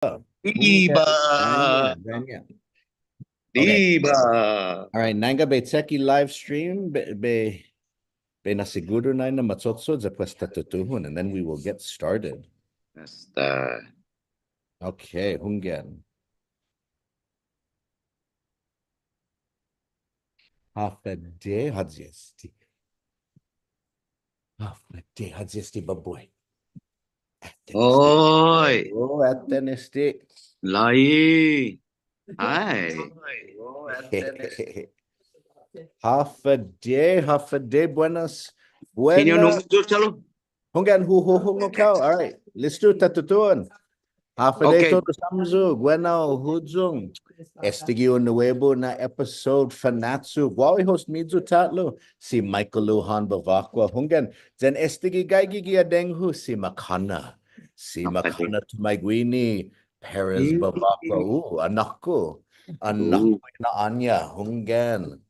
Diba? Ganyan. Okay. Diba? All right. Nanga Betseki live stream. Be nasiguro na matsotsod sa pwesta tutuhon, and then we will get started. Basta. Okay, hungyan. Half a day, hadziesti. Half a day, hadziesti baboy. Oy! Oh, atenesti. Lai! Hi! Half a day, buenas. Sino nung Buenas. chalo? Hungyan huhuhungo ka. All right, let's do tatutuan. Half a day Okay. todo samzu. Bueno, hujung. Estigio nuevo na episode Fanachu. Wawi host midzu tatlo. Si Michael Luhan Bavakwa. Hungyan. Then estigi gaigigi adenghu si Makana. Si Makana Tumaiguini. Perez Bavakwa. Anak ko. Anak ko na Anya. Hungyan.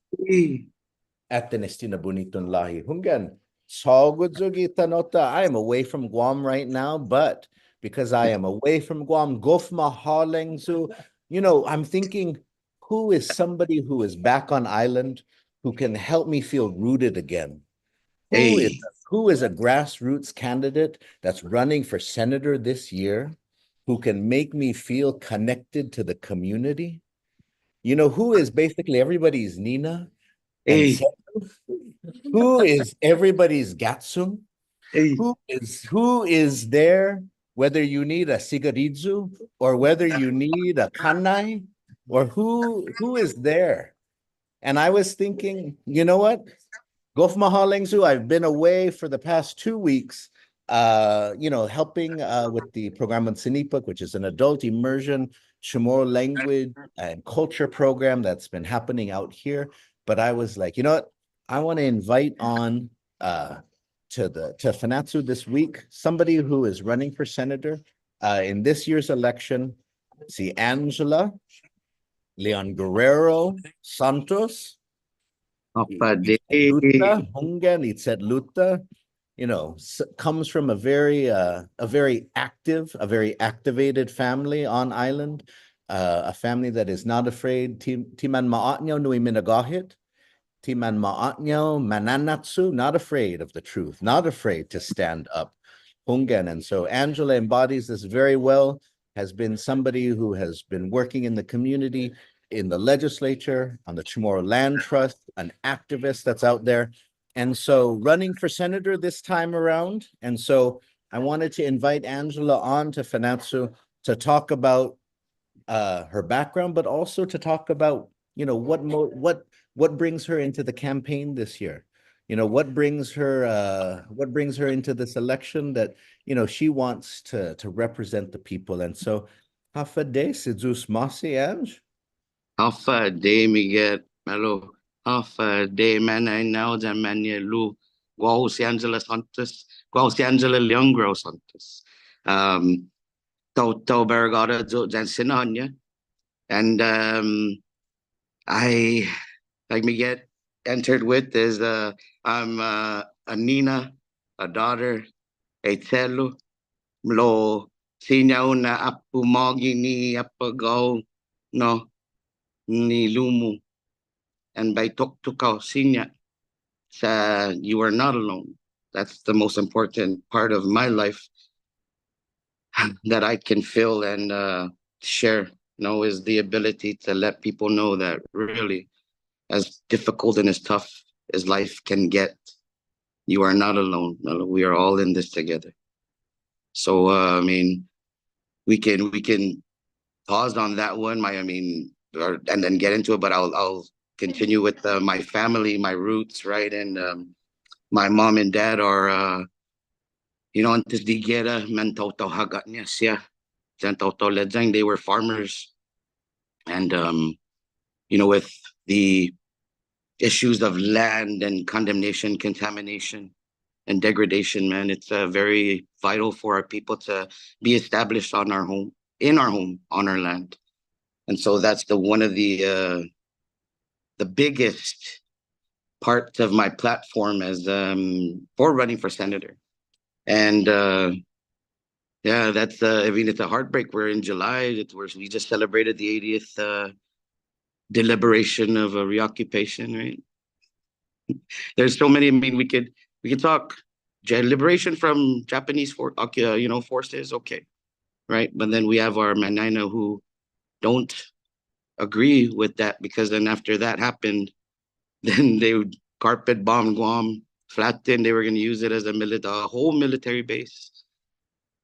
Atenesti na buniton lahi. Hungyan. Sogudzugi tanota. I am away from Guam right now, but because I am away from Guam, Gofma Halengzu, I'm thinking, who is somebody who is back on island who can help me feel rooted again? Who is a grassroots candidate that's running for senator this year who can make me feel connected to the community? Who is basically everybody's Nina and who is everybody's Gatsum? Who is there, whether you need a sigarizu or whether you need a kanai, or who is there? And I was thinking, you know what? Gof Mahalengzu, I've been away for the past 2 weeks, helping with the program on Sinipuk, which is an adult immersion Chamorro language and culture program that's been happening out here. But I was like, you know what? I want to invite on to Fanachu this week somebody who is running for senator in this year's election. See Angela Leon Guerrero Santos. Luta, Hungan, it said Luta, comes from a very activated family on island, a family that is not afraid. Timan maatnyo nui minagahit, timan maatnyo mananatsu, not afraid of the truth, not afraid to stand up. Hungan. And so Angela embodies this very well, has been somebody who has been working in the community, in the legislature, on the Chamorro Land Trust, an activist that's out there. And so running for senator this time around. And so I wanted to invite Angela on to Fanachu to talk about her background, but also to talk about, what brings her into the campaign this year. What brings her into this election that, she wants to represent the people. And so Hafa de Sidzus Masi Ange. Alpha de Miguel Melo. Alpha de Manay now de Manielu. Guaus Angela Santos. Guaus Angela Leon Guerrero Santos. Toto Bergada Jansinanya. And I like me get entered with is I'm a Nina, a daughter, a telu, mlo sinyaw na apumagi ni apagaw no ni lumu, and by tuktukaw sinya sa you are not alone. That's the most important part of my life that I can feel and share. Is the ability to let people know that really, as difficult and as tough as life can get, you are not alone. We are all in this together. So we can pause on that one. And then get into it. But I'll continue with my family, my roots, right? And my mom and dad are antes di gera man tauto hagat niya siya. They were farmers, and with the issues of land and condemnation, contamination, and degradation, man, it's very vital for our people to be established on our home, on our land. And so that's one of the biggest parts of my platform as for running for senator. And Yeah, that's I mean it's a heartbreak. We're in July. We just celebrated the 80th deliberation of a reoccupation, right? There's so many. I mean, we could talk liberation from Japanese forces, okay, right? But then we have our Manina who don't agree with that because then after that happened, then they would carpet bomb Guam, flatten. They were going to use it as a whole military base.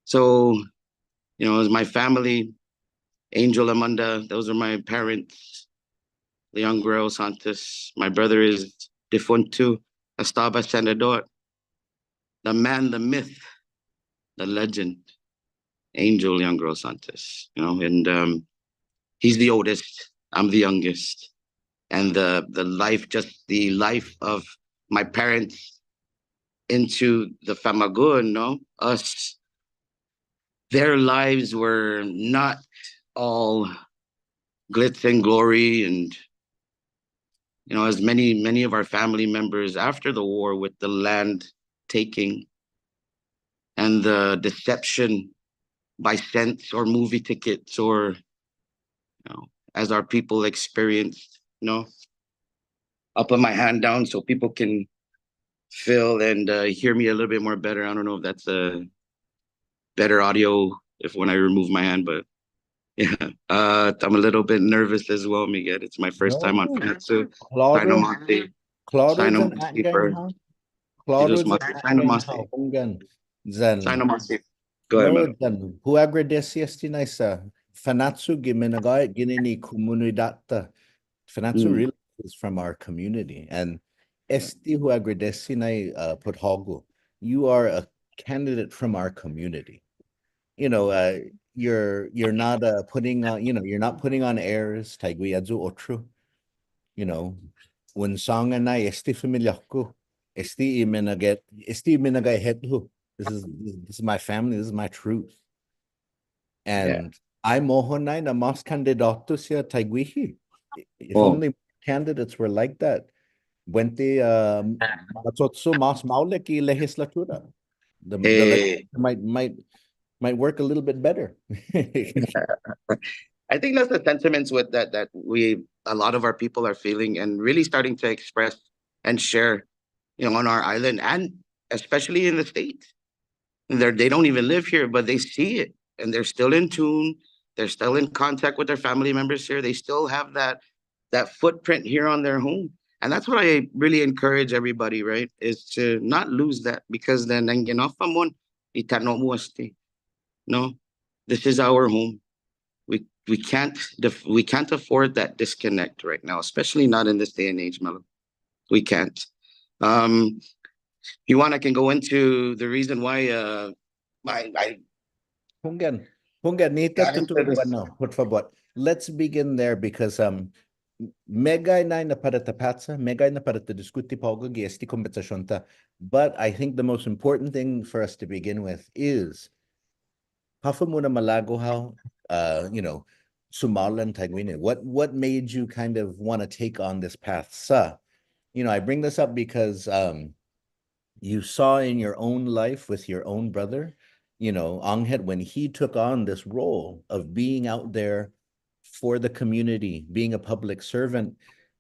So as my family, Angel Amanda, those are my parents. Leon Guerrero Santos. My brother is defunto Estaba Senador, the man, the myth, the legend, Angel Leon Guerrero Santos. And he's the oldest. I'm the youngest. And the life of my parents into the Famagun, no? Us, their lives were not all glitz and glory and as many of our family members after the war with the land taking and the deception by cents or movie tickets or as our people experienced, I'll put my hand down so people can feel and hear me a little bit more better. I don't know if that's a better audio if when I remove my hand, but yeah, I'm a little bit nervous as well, Miguel. It's my first time on No, Fanachu. Claudio, Sinamonte, Claudio dyan Sinamonte atgang for ha. Claudio Jesus dyan Mate, atgang ha. Sinamonte, Hunggan. Dyan. Sinamonte. Go ahead, No, Melo. dyan. Huagradesias tinaysa. Fanatsu giminagay ginini komunidata. Fanatsu Mm. really is from our community. And esti huagradesi na puthogo. You are a candidate from our community. You know, you're not putting on, you're not putting on airs, taiguiadzu otru, you know, when song and I esti familiar ko, esti minaget hetlu. This is my family, this is my truth. Yeah. And I mohonay na mas candidato siya taiguihi. If Oh, only candidates were like that. Buente matsotso mas maulek I legislatura. The hey. legislature might work a little bit better. I think that's the sentiments with that we a lot of our people are feeling and really starting to express and share, on our island and especially in the States. They don't even live here, but they see it and they're still in tune. They're still in contact with their family members here. They still have that footprint here on their home. And that's what I really encourage everybody, right? Is to not lose that because then no, this is our home. We can't afford that disconnect right now, especially not in this day and age, Melo. We can't. Um, you want I can go into the reason why I Hunggan, Hungganita got into tutu this. bueno, por favor. Let's begin there because megay na naparatapatsa, megay na para diskuti pogo esti conversation ta. But I think the most important thing for us to begin with is hafa muna malago how sumalan tagwine. What made you kind of want to take on this path? Sa, I bring this up because you saw in your own life with your own brother, Anghet, when he took on this role of being out there for the community, being a public servant,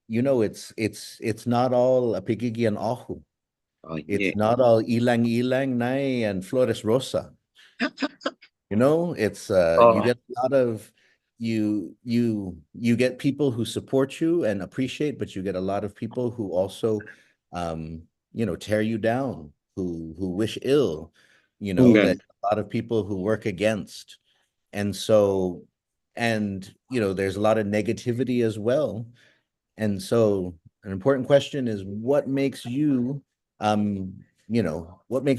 it's not all a pigigi and ahu. Oh yeah. It's not all ilang ilang nai and flores rosa. It's you Oh, get a lot of you get people who support you and appreciate, but you get a lot of people who also um tear you down, who wish ill, that Hunggan. a lot of people who work against. And so, and there's a lot of negativity as well. And so an important question is um what makes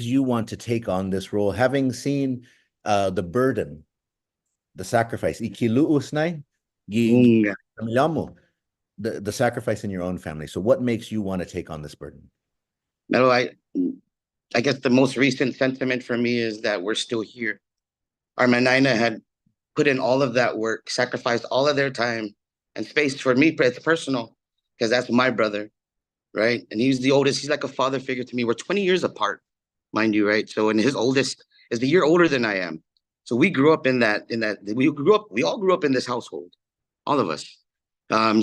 you want to take on this role, having seen the burden, the sacrifice, ikiluus na Hunggan. the sacrifice in your own family. So what makes you want to take on this burden? Melo, I guess the most recent sentiment for me is that we're still here. Our Manina had put in all of that work, sacrificed all of their time and space. For me, it's personal because that's my brother, right? And he's the oldest. He's like a father figure to me. We're 20 years apart, mind you, right? So, and his oldest is the year older than I am. So we grew up we all grew up in this household, all of us.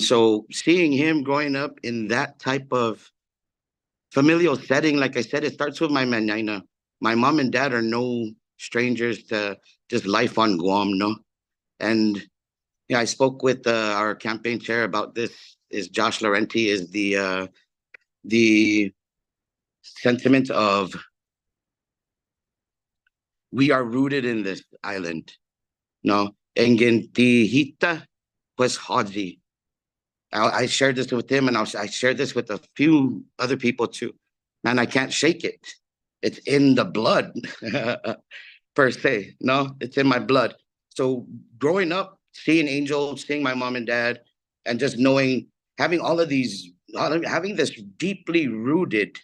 So seeing him growing up in that type of familial setting, like I said, it starts with my manana. My mom and dad are no strangers to just life on Guam, no. And yeah, I spoke with our campaign chair about this. Is Josh Laurenti is the sentiment of we are rooted in this island, no. Engentihita pues Haji. I shared this with him, and I shared this with a few other people too. Man, I can't shake it. It's in the blood, per se. No, it's in my blood. So growing up, seeing Angel, seeing my mom and dad, and just knowing, having all of these, having this deeply rooted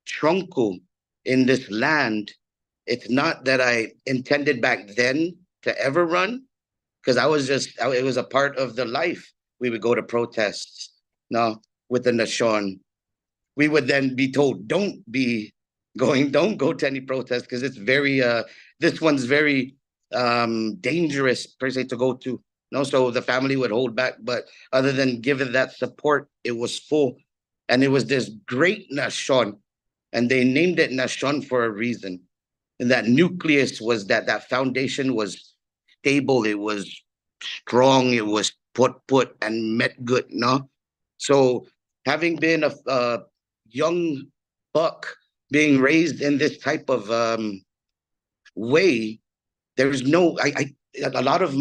trunco in this land. It's not that I intended back then to ever run, because it was a part of the life. We would go to protests, no, with the Nashon. We would then be told, don't go to any protest because it's very, this one's very dangerous per se to go to. No, so the family would hold back, but other than giving that support, it was full. And it was this great Nashon, and they named it Nashon for a reason. And that nucleus was that foundation was stable, it was strong, it was put and met good, no? So having been a young buck being raised in this type of way, there's no a lot of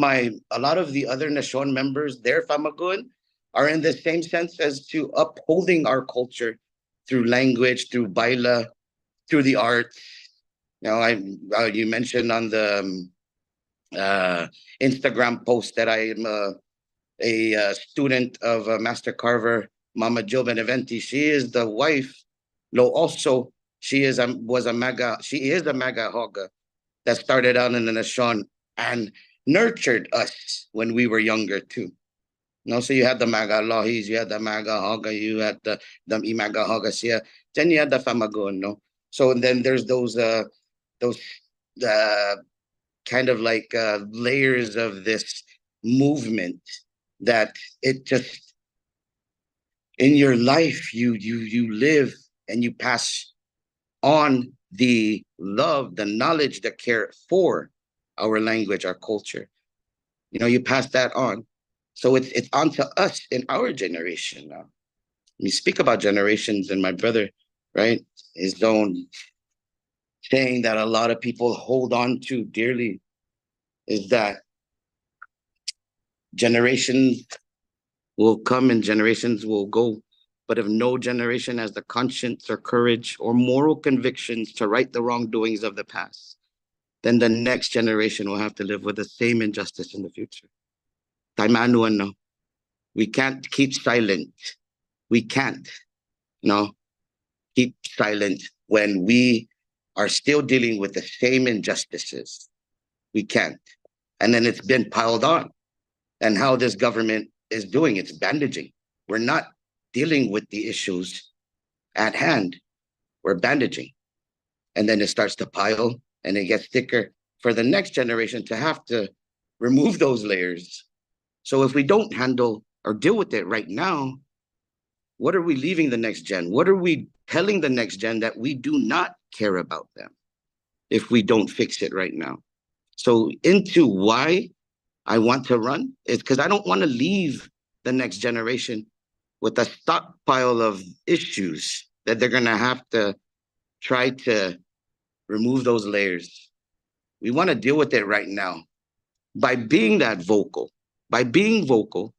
the other Nashon members, their Famagun, are in the same sense as to upholding our culture through language, through baila, through the arts. You mentioned on the Instagram post that I am a student of Master Carver, Mama Jill Beneventi. She is the wife. No, also she is she is a Maga Hoga that started out in the Nashon and nurtured us when we were younger too. No, so you had the Maga Lohis, you had the Maga Hoga, you had the Imaga Hogasia, then you had the Famagon, no. So and then there's those uh kind of like layers of this movement that it just in your life you live and you pass on the love, the knowledge, the care for our language, our culture. You pass that on. So it's onto us in our generation now. We speak about generations, and my brother, right, his own saying that a lot of people hold on to dearly is that generations will come and generations will go. But if no generation has the conscience or courage or moral convictions to right the wrongdoings of the past, then the next generation will have to live with the same injustice in the future. Taimano, no. We can't keep silent. We can't, no, keep silent when we are still dealing with the same injustices. We can't. And then it's been piled on. And how this government is doing, it's bandaging. We're not dealing with the issues at hand. We're bandaging. And then it starts to pile and it gets thicker for the next generation to have to remove those layers. So if we don't handle or deal with it right now, what are we leaving the next gen? What are we telling the next gen that we do not care about them if we don't fix it right now? So into why I want to run is because I don't want to leave the next generation with a stockpile of issues that they're going to have to try to remove those layers. We want to deal with it right now by being by being vocal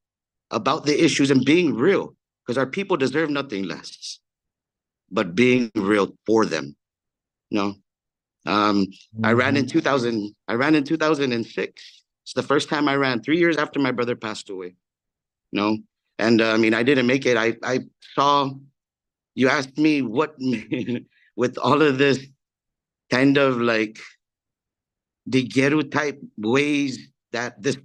about the issues and being real, because our people deserve nothing less, but being real for them. No, I ran in 2000. I ran in 2006. It's the first time I ran 3 years after my brother passed away. No, and I mean, I didn't make it. I saw. You asked me what with all of this kind of like the Geru type ways that this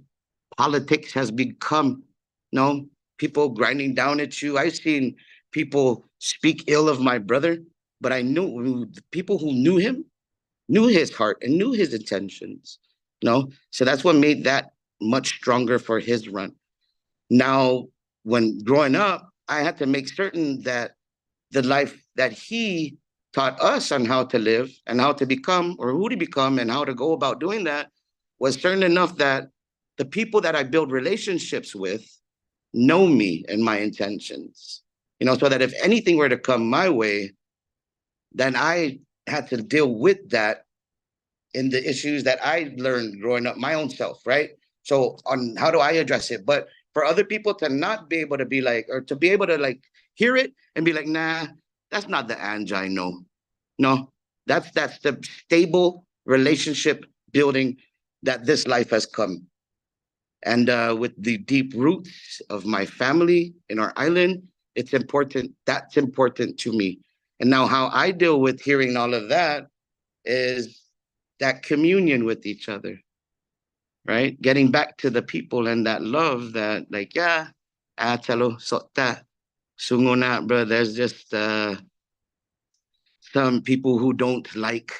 politics has become. No, people grinding down at you. I've seen people speak ill of my brother, but I knew people who knew him, knew his heart and knew his intentions. No, so that's what made that much stronger for his run. Now, when growing up, I had to make certain that the life that he taught us on how to live and how to become or who to become and how to go about doing that was certain enough that the people that I build relationships with know me and my intentions. So that if anything were to come my way, then I had to deal with that in the issues that I learned growing up, my own self, right? So on how do I address it? But for other people to not be able to be like, or to be able to like hear it and be like, nah, that's not the Ange I know. No, that's the stable relationship building that this life has come. And with the deep roots of my family in our island, it's important. That's important to me. And now, how I deal with hearing all of that is that communion with each other, right? Getting back to the people and that love that, like, yeah, talo sota, sunguna, bro. There's just some people who don't like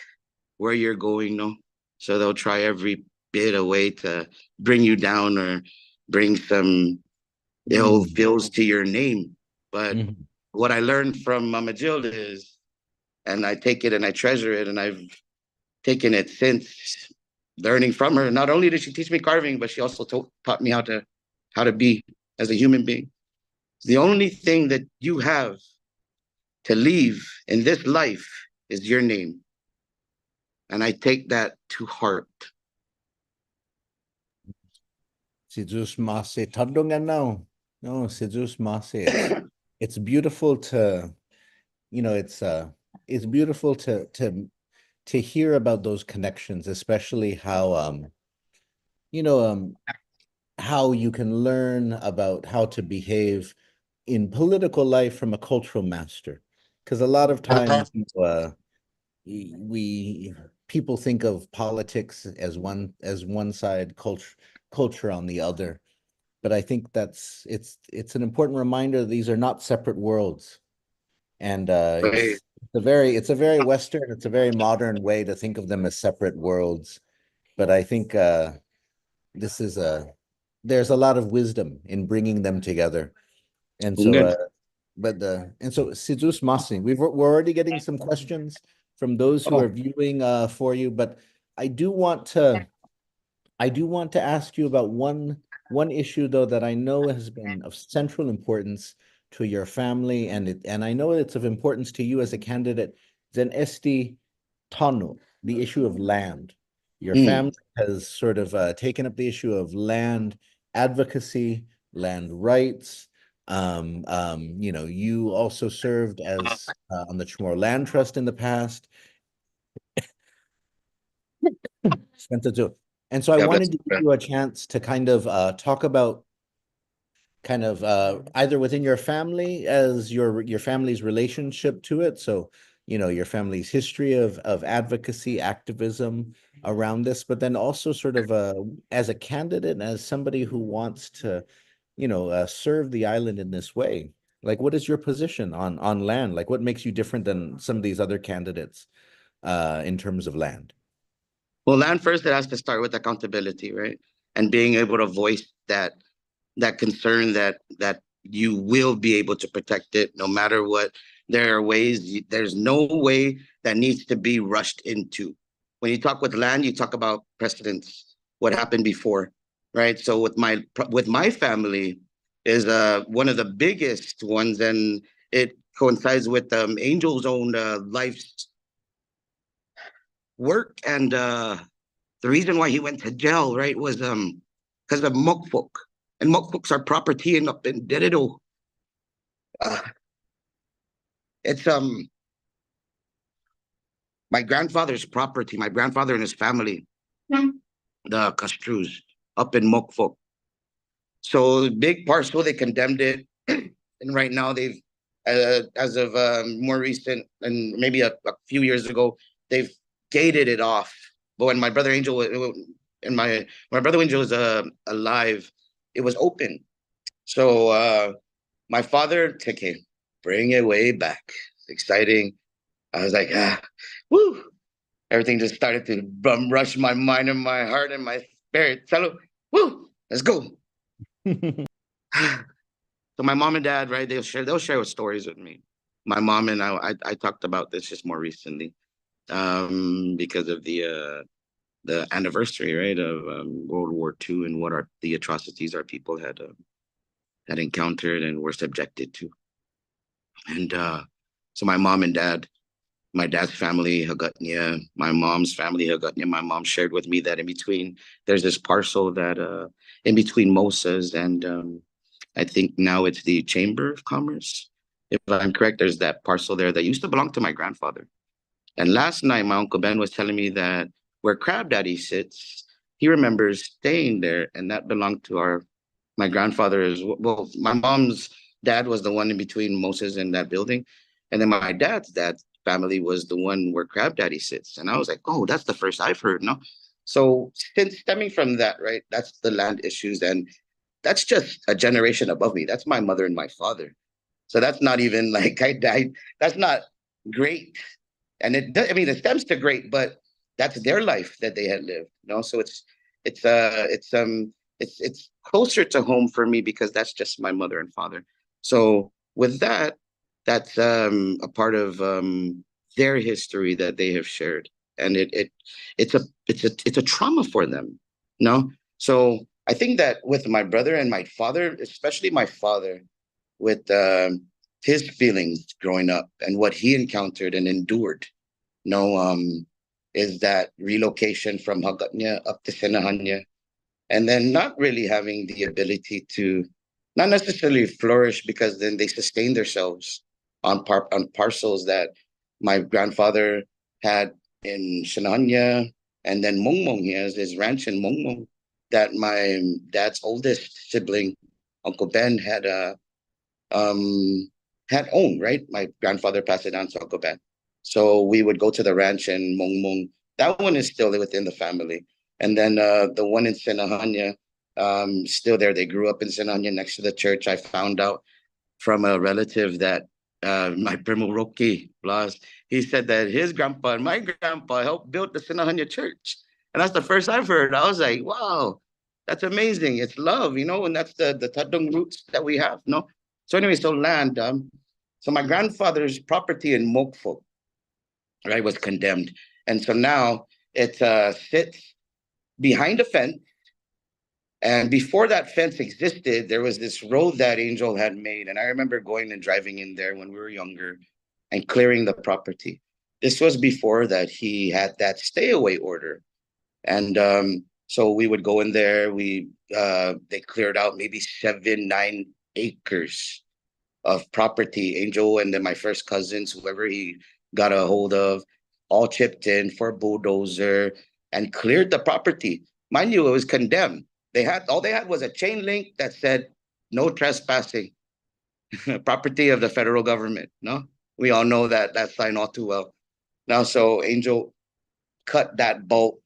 where you're going, no? So they'll try every bit of way to bring you down or bring some ill Mm. feels to your name. But Mhm. what I learned from Mama Jill is, and I take it and I treasure it, and I've taken it since learning from her. Not only did she teach me carving, but she also taught me how to be as a human being. The only thing that you have to leave in this life is your name. And I take that to heart. Si Zeus Mase Tandungan now. No, si Zeus Mase. It's beautiful to, it's beautiful to hear about those connections, especially how you know how you can learn about how to behave in political life from a cultural master. Because a lot of times we people think of politics as one side, culture on the other. But I think it's an important reminder these are not separate worlds. And Right. it's a very Western, it's a very modern way to think of them as separate worlds. But I think this is a there's a lot of wisdom in bringing them together. And so Good. Sidus Masi, we're already getting some questions from those who are Oh, viewing for you, but I do want to I do want to ask you about one issue though that I know has been of central importance to your family, and I know it's of importance to you as a candidate. Then esti tonu, the issue of land. Your mm, family has sort of taken up the issue of land advocacy, land rights. You also served as on the Chamorro Land Trust in the past. And so I God bless wanted to give you. you a chance to kind of talk about kind of either within your family as your family's relationship to it. So, your family's history of advocacy, activism around this, but then also sort of as a candidate and as somebody who wants to, serve the island in this way. Like, what is your position on land? Like, what makes you different than some of these other candidates in terms of land? Well, land first, it has to start with accountability, right? And being able to voice that concern that you will be able to protect it no matter what. There are ways. There's no way that needs to be rushed into. When you talk with land, you talk about precedents, what happened before, right? So with my family is one of the biggest ones, and it coincides with Angel's own life's work and the reason why he went to jail, right, was because of mokfok. And mokfoks are property in up in Derido. Uh, it's my grandfather's property, my grandfather and his family, the Castrus, up in Mokfok. So big parcel, they condemned it. And right now they've, as of more recent and maybe a few years ago, they've gated it off. But when my brother Angel and my brother Angel was alive, it was open. So my father took bring it way back. It's exciting. I was like, woo. everything just started to rush my mind and my heart and my spirit. So, woo, let's go. So my mom and dad, right? They'll share stories with me. My mom and I talked about this just more recently, because of the anniversary, right, of World War II and what are the atrocities our people had encountered and were subjected to. And so my mom and dad, my dad's family, Hagatnya, my mom's family, Hagatnya, my mom shared with me that in between, there's this parcel that in between Moses and I think now it's the Chamber of Commerce. If I'm correct, there's that parcel there that used to belong to my grandfather. And last night, my Uncle Ben was telling me that where Crab Daddy sits, he remembers staying there, and that belonged to my grandfather is well, my mom's dad was the one in between Moses and that building. And then my dad's family was the one where Crab Daddy sits. And I was like, oh, that's the first I've heard, no? So since stemming from that, right, that's the land issues. And that's just a generation above me. That's my mother and my father. So that's not even like I died. That's not great. And I mean, it stems to great, but that's their life that they had lived, you know? So it's closer to home for me because that's just my mother and father. So with that, that's a part of their history that they have shared. And it's a trauma for them. No? So I think that with my brother and my father, especially my father, with his feelings growing up and what he encountered and endured, no, is that relocation from Hagatnya up to Sinahanya, and then not really having the ability to not necessarily flourish because then they sustain themselves on parcels that my grandfather had in Sinahanya, and then Mongmong, he has his ranch in Mongmong that my dad's oldest sibling, Uncle Ben, um had owned, right? My grandfather passed it on to Uncle Ben. So we would go to the ranch in Mongmong. That one is still within the family. And then the one in Sinahanya, still there. They grew up in Sinahanya next to the church. I found out from a relative that my primo Rocky Blas, he said that his grandpa and my grandpa helped build the Sinahanya church. And that's the first I've heard. I was like, wow, that's amazing. It's love, and that's the Tadung roots that we have, no? So anyway, so land. So my grandfather's property in Mokfo, right, was condemned. And so now it sits behind a fence. And before that fence existed, there was this road that Angel had made. And I remember going and driving in there when we were younger and clearing the property. This was before that he had that stay away order. And so we would go in there. They cleared out maybe 7-9 acres of property. Angel and then my first cousins, whoever he got a hold of, all chipped in for a bulldozer and cleared the property. Mind you, it was condemned. All they had was a chain link that said no trespassing, property of the federal government. No, we all know that sign all too well. Now, so Angel cut that bolt,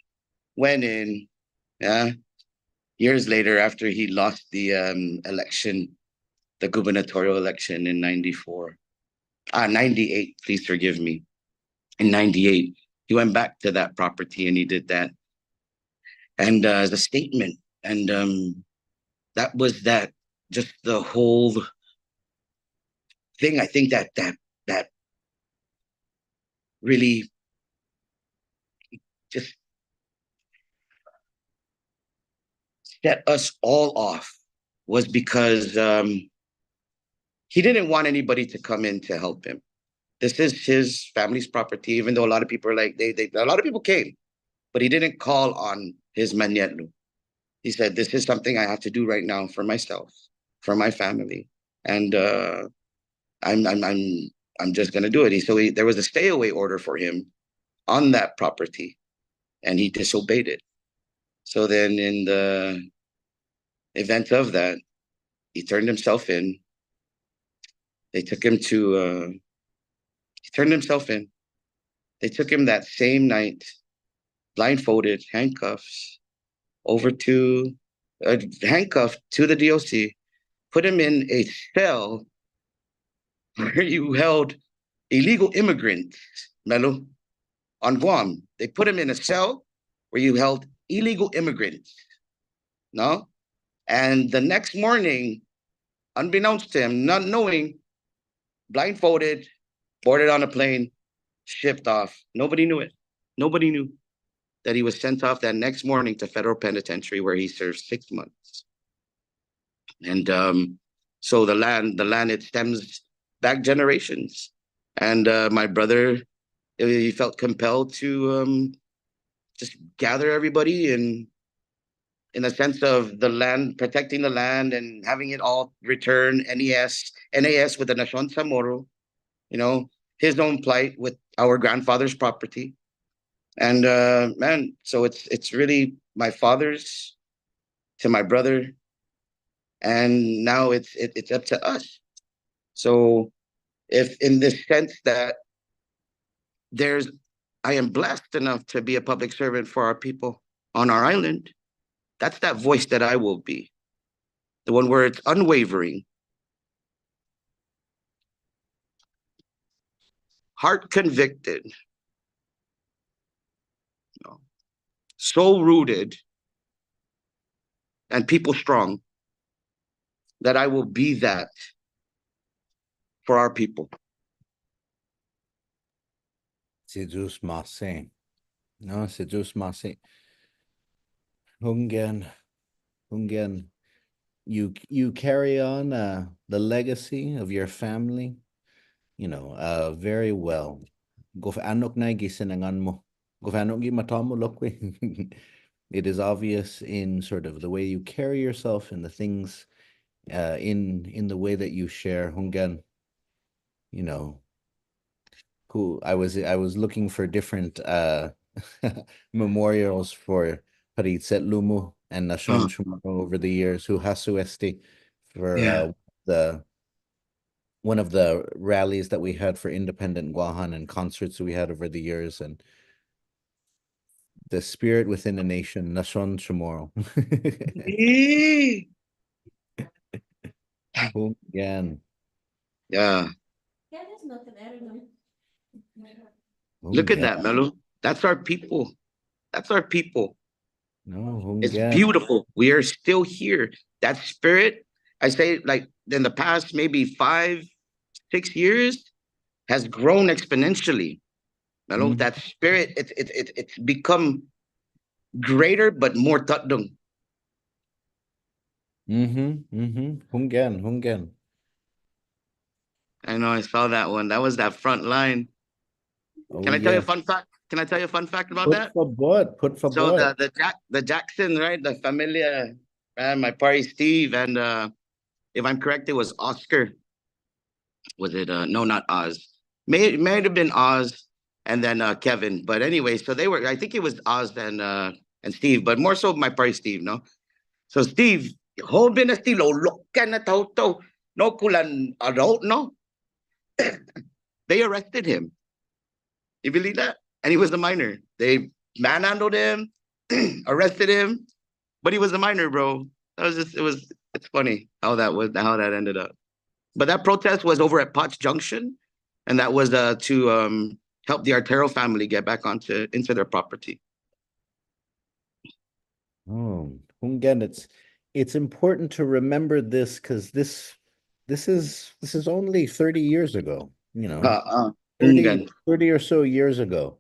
went in, yeah. Years later, after he lost the election, the gubernatorial election in 98, please forgive me. In 98, he went back to that property and he did that. And as a statement, and that was that, just the whole thing. I think that really just set us all off was because he didn't want anybody to come in to help him. This is his family's property, even though a lot of people are like, a lot of people came, but he didn't call on his manyetlu. He said, this is something I have to do right now for myself, for my family. And I'm just going to do it. There was a stay away order for him on that property and he disobeyed it. So then in the event of that, he turned himself in. They took him he turned himself in. They took him that same night, blindfolded, handcuffs, handcuffed to the DOC, put him in a cell where you held illegal immigrants, Melo. on Guam. They put him in a cell where you held illegal immigrants. No? And the next morning, unbeknownst to him, not knowing, blindfolded, boarded on a plane, shipped off. Nobody knew it. Nobody knew that he was sent off that next morning to federal penitentiary where he served 6 months. And so the land, it stems back generations. And my brother, he felt compelled to just gather everybody and in the sense of the land, protecting the land and having it all return NAS with the Nation Samoro, his own plight with our grandfather's property. And man, so it's really my father's to my brother, and now it's up to us. So if in this sense that there's I am blessed enough to be a public servant for our people on our island, that's that voice that I will be. The one where it's unwavering, heart convicted, soul rooted, and people strong, that I will be that for our people. C'est juste Marseille. No, c'est juste Marseille. Hungen, you carry on the legacy of your family, very well. Go anok na gisinangan mo. Go anok gi matamo lokwe. It is obvious in sort of the way you carry yourself and the things in the way that you share. Hungen, cool. I was looking for different memorials for Paritset Lumu and Nation Chumaro over the years, who hasu esti for one of the rallies that we had for independent Guahan and concerts we had over the years, and the spirit within a nation, Nation Chamorro. Again. Yeah. Look at that, Melu. That's our people. That's our people. No, it's beautiful. We are still here. That spirit, I say, like in the past maybe 5-6 years, has grown exponentially. Melu, that spirit, it's become greater but more tatdung. Hungen. I know, I saw that one. That was that front line. Can I tell you a fun fact? Can I tell you a fun fact about that? Put for so the Jackson, right? The familia, my party Steve, and if I'm correct, it was Oscar. Was it no, not Oz. May have been Oz and then Kevin. But anyway, so they were, I think it was Oz and Steve, but more so my party Steve, no? So Steve, whole bin estilo lokan na tauto, no kulan adult, no? They arrested him. You believe that? And he was a minor. They manhandled him, arrested him, but he was a minor, bro. It's funny how that ended up. But that protest was over at Potts Junction, and that was to help the Artero family get back into their property. Oh, again, it's important to remember this because this is only 30 years ago, 30 or so years ago.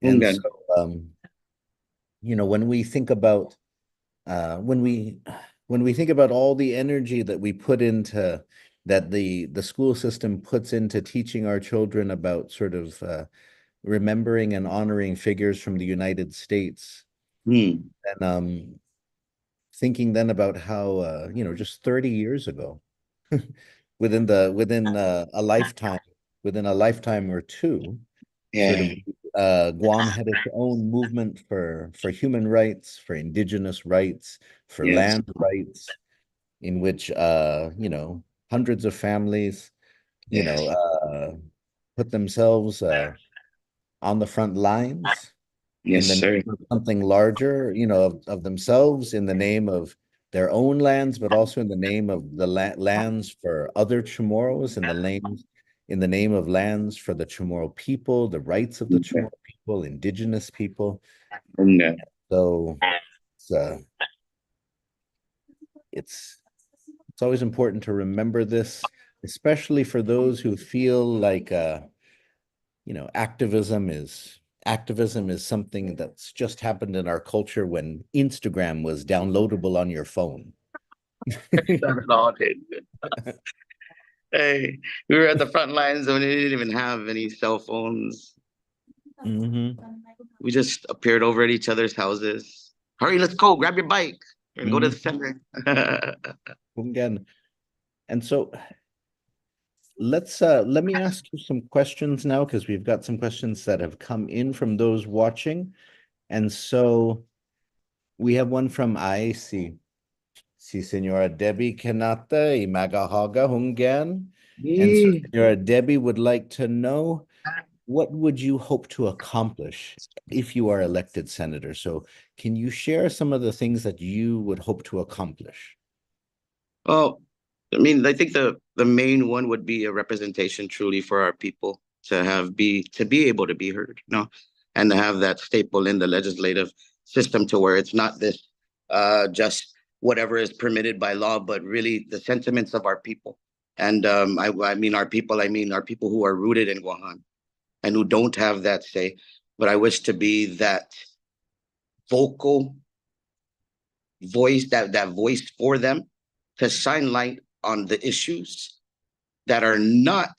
And so, when we think about when we think about all the energy that we put into that the school system puts into teaching our children about sort of remembering and honoring figures from the United States, and thinking then about how just 30 years ago, within a lifetime or two, sort of Guam had its own movement for human rights, for indigenous rights, for land rights, in which hundreds of families put themselves on the front lines in the name of something larger, of themselves, in the name of their own lands, but also in the name of the lands for other Chamorros, and in the name of lands for the Chamorro people, the rights of the Chamorro people, indigenous people. Yeah. So it's, uh, it's it's always important to remember this, especially for those who feel like activism is something that's just happened in our culture when Instagram was downloadable on your phone. Hey, we were at the front lines when they didn't even have any cell phones. Mm-hmm. We just appeared over at each other's houses. Hurry, let's go. Grab your bike. We're gonna go to the center. Again, and so let me ask you some questions now, because we've got some questions that have come in from those watching. And so we have one from IAC. Si Senora Debbie Kanata y Magahaga Hungan. And so Senora Debbie would like to know, what would you hope to accomplish if you are elected senator? So can you share some of the things that you would hope to accomplish? Well, I mean, I think the main one would be a representation truly for our people to be able to be heard, and to have that staple in the legislative system to where it's not this just whatever is permitted by law, but really the sentiments of our people. And I mean our people, who are rooted in Guahan and who don't have that say. But I wish to be that vocal voice, that voice for them, to shine light on the issues that are not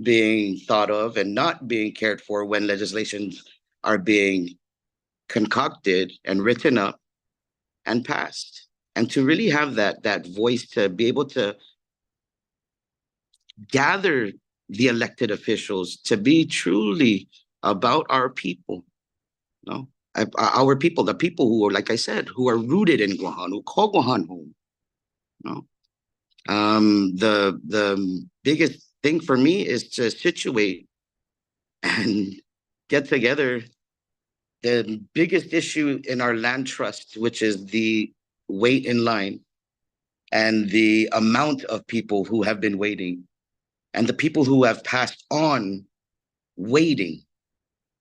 being thought of and not being cared for when legislations are being concocted and written up and passed. And to really have that voice, to be able to gather the elected officials to be truly about our people, our people, the people who are, like I said, who are rooted in Guahan, who call Guahan home. The biggest thing for me is to situate and get together the biggest issue in our land trust, which is the wait in line and the amount of people who have been waiting and the people who have passed on waiting.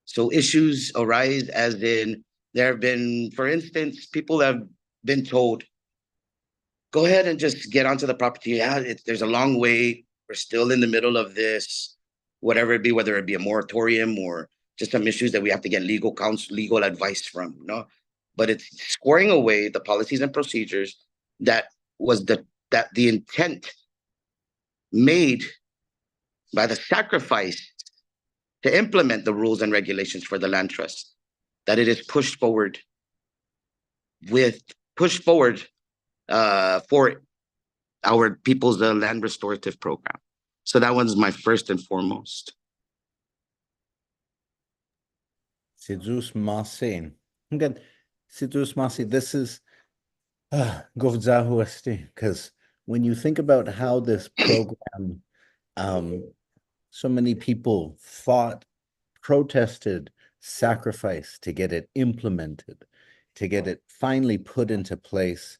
So issues arise as in, there have been, for instance, people have been told, go ahead and just get onto the property. Yeah, there's a long wait. We're still in the middle of this, whatever it be, whether it be a moratorium or just some issues that we have to get legal counsel, legal advice from, But it's squaring away the policies and procedures that was the intent made by the sacrifice to implement the rules and regulations for the land trust, that it is pushed forward for our people's land restorative program. So that one's my first and foremost. Sidus Masi. Again, Sidus Masi, this is Govzahuasti, because when you think about how this program, so many people fought, protested, sacrificed to get it implemented, to get it finally put into place,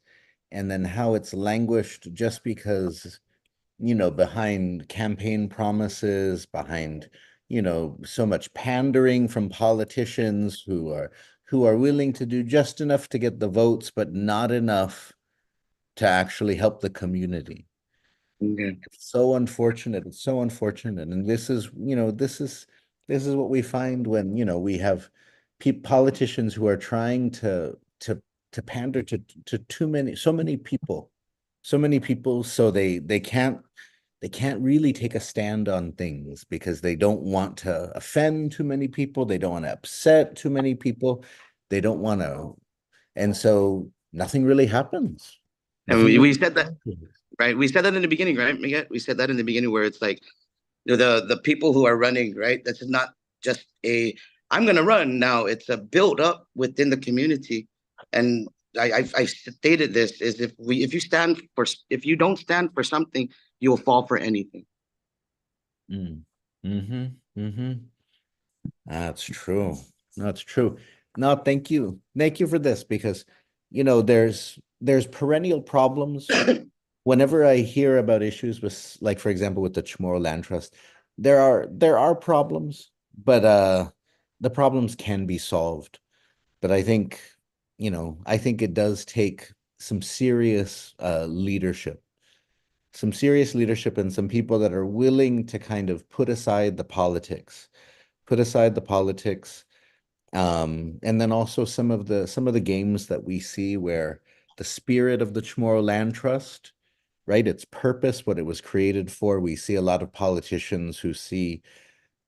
and then how it's languished just because, behind campaign promises, behind, so much pandering from politicians who are willing to do just enough to get the votes, but not enough to actually help the community. Okay. It's so unfortunate. It's so unfortunate. And this is what we find when, we have politicians who are trying to pander to so many people, so they can't really take a stand on things because they don't want to offend too many people. They don't want to upset too many people. They don't want to, and so nothing really happens. And we said that, right? We said that in the beginning, right, Miguel? We said that in the beginning, where it's like, the people who are running, right? This is not just I'm going to run now. It's a build up within the community. And I stated this, is if you don't stand for something, you will fall for anything. That's true. That's true. No, thank you. Thank you for this, because, there's perennial problems. Whenever I hear about issues with, like, for example, with the Chamorro Land Trust, there are problems, but the problems can be solved. But I think it does take some serious leadership and some people that are willing to kind of put aside the politics, and then also some of the games that we see where the spirit of the Chamorro Land Trust, right? Its purpose, what it was created for. We see a lot of politicians who see,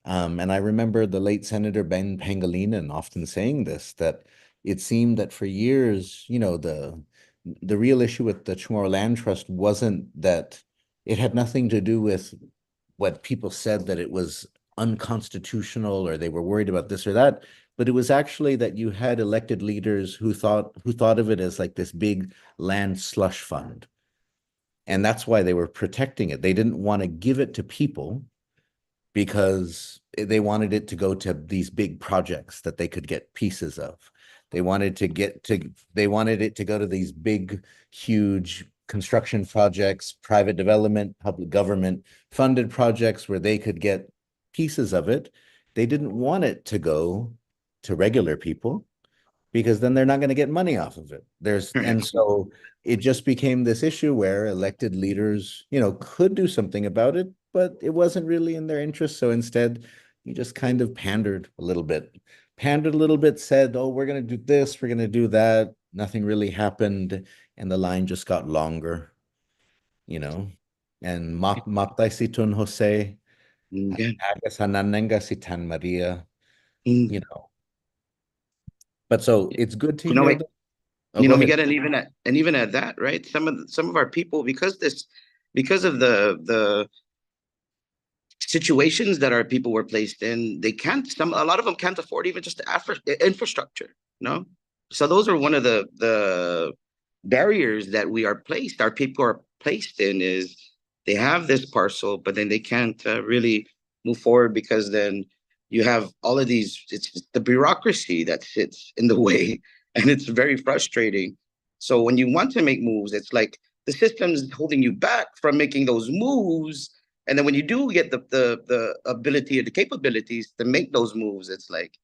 and I remember the late Senator Ben Pangilinan often saying this, that it seemed that for years, the real issue with the Chamorro Land Trust wasn't that it had nothing to do with what people said that it was unconstitutional or they were worried about this or that, but it was actually that you had elected leaders who thought of it as like this big land slush fund. And that's why they were protecting it. They didn't want to give it to people because they wanted it to go to these big projects that they could get pieces of. They wanted it to go to these big, huge construction projects, private development, public government funded projects where they could get pieces of it. They didn't want it to go to regular people because then they're not going to get money off of it. And so it just became this issue where elected leaders, could do something about it, but it wasn't really in their interest. So instead, you just kind of pandered a little bit, said, "Oh, we're going to do this, we're going to do that." Nothing really happened, and the line just got longer, you know. And Maptay si Tun Jose, Nga. Agas Hananenga si Tan Maria, Mm. you know. But so it's good to You know, hear like, that. Oh, go ahead. Miguel, and even at that, right? Some of our people, because of the situations that our people were placed in, they can't. A lot of them can't afford even just the infrastructure. No, so those are one of the barriers that our people are placed in, is they have this parcel, but then they can't really move forward because then you have all of these. It's the bureaucracy that sits in the way, and it's very frustrating. So when you want to make moves, it's like the system's holding you back from making those moves, and then when you do get the ability or the capabilities to make those moves, it's like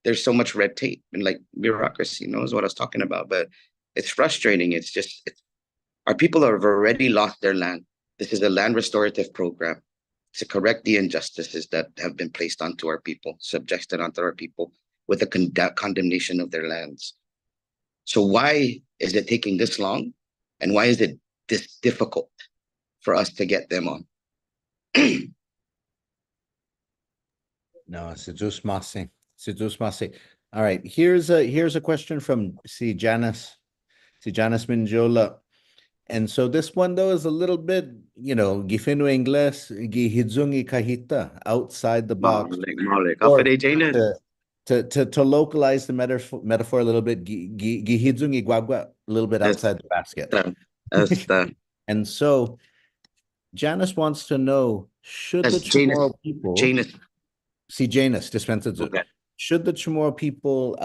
there's so much red tape and like bureaucracy, is what I was talking about. But it's frustrating. Our people have already lost their land. This is a land restorative program to correct the injustices that have been placed onto our people, subjected onto our people with the condemnation of their lands. So why is it taking this long? And why is it this difficult for us to get them on? No, Sidus Masi. Sidus Masi. All right. Here's a question from si Janice Minjola. And so this one though is a little bit, gifino Ingles, gihizungi kahita, outside the box, Malik, Malik. or After Janus. to localize the metaphor a little bit, gihizungi guagua, a little bit outside the basket. Hasta. And so Janice wants to know, should the As Janus. Chamorro people, Janus. see Janus, dispensa, Okay. should the Chamorro people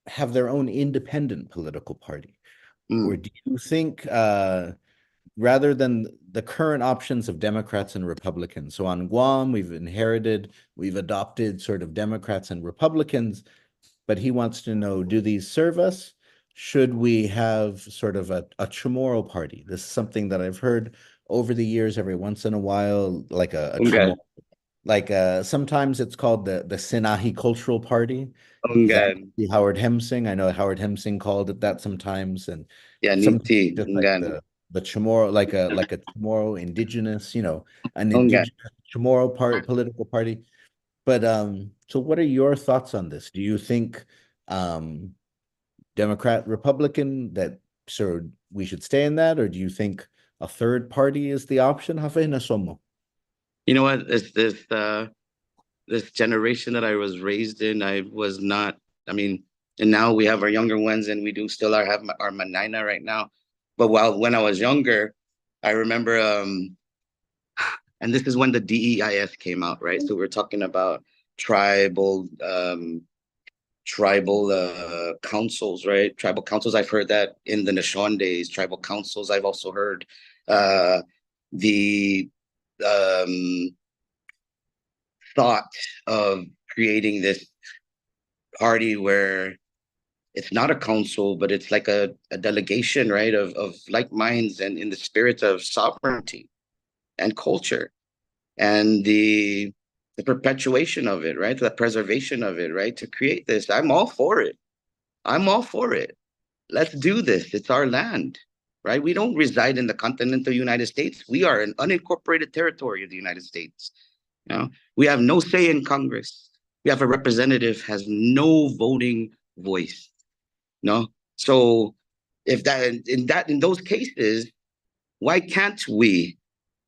have their own independent political party? Or Mm. do you think rather than the current options of Democrats and Republicans? So on Guam, we've adopted sort of Democrats and Republicans, but he wants to know, do these serve us? Should we have sort of a Chamorro party? This is something that I've heard over the years, every once in a while, like a Ungan. Chamorro. Like sometimes it's called the Sinahi Cultural Party. That Ungan. Howard Hemsing. I know Howard Hemsing called it that sometimes, and Yeah, sometimes Niti. just like Ungan. the Chamorro, like a Chamorro indigenous, an Ungan. indigenous Chamorro political party. But so what are your thoughts on this? Do you think um Democrat, Republican, that sort of we should stay in that, or do you think a third party is the option? Hafe na somo. You know what? This generation that I was raised in, I was not. I mean, and now we have our younger ones, and we do still have our manina right now. But when I was younger, I remember, and this is when the DEIS came out, right? So we're talking about tribal tribal councils, right? Tribal councils. I've heard that in the Nishon days. Tribal councils. I've also heard the um thought of creating this party where it's not a council, but it's like a delegation, right, of like minds and in the spirit of sovereignty and culture and the perpetuation of it, right? The preservation of it, right? To create this. I'm all for it. I'm all for it. Let's do this. It's our land, right? We don't reside in the continental United States. We are an unincorporated territory of the United States. You know, we have no say in Congress. We have a representative has no voting voice. No, so if that in those cases, why can't we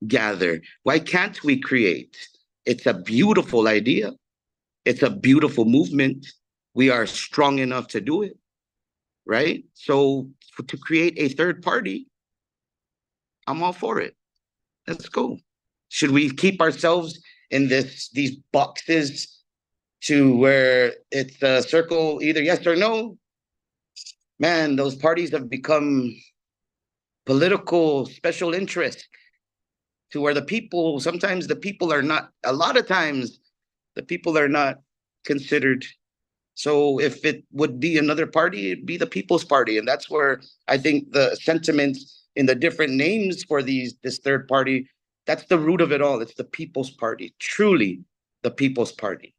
gather? Why can't we create? It's a beautiful idea. It's a beautiful movement. We are strong enough to do it, right? So to create a third party, I'm all for it. Let's go. Should we keep ourselves in these boxes to where it's a circle, either yes or no? Man, those parties have become political special interest to where the people, sometimes the people are not, a lot of times the people are not considered. So if it would be another party, it'd be the People's Party. And that's where I think the sentiments in the different names for this third party, that's the root of it all. It's the People's Party, truly the People's Party.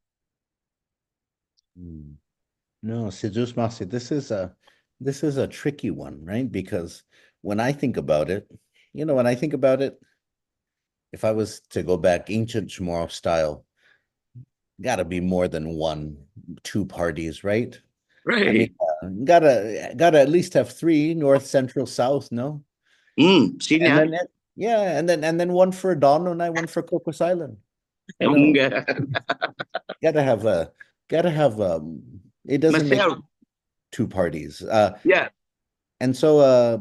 No, Jesus Masi, this is a tricky one, right? Because when I think about it, when I think about it, if I was to go back ancient Chamorro style, gotta be more than one, two parties, right? I mean, Right. gotta at least have three, north, central, south, no? See And that? then yeah, and then one for Dono and one for Cocos Island. You know, gotta have a gotta have it doesn't make Marcel, two parties. yeah. And so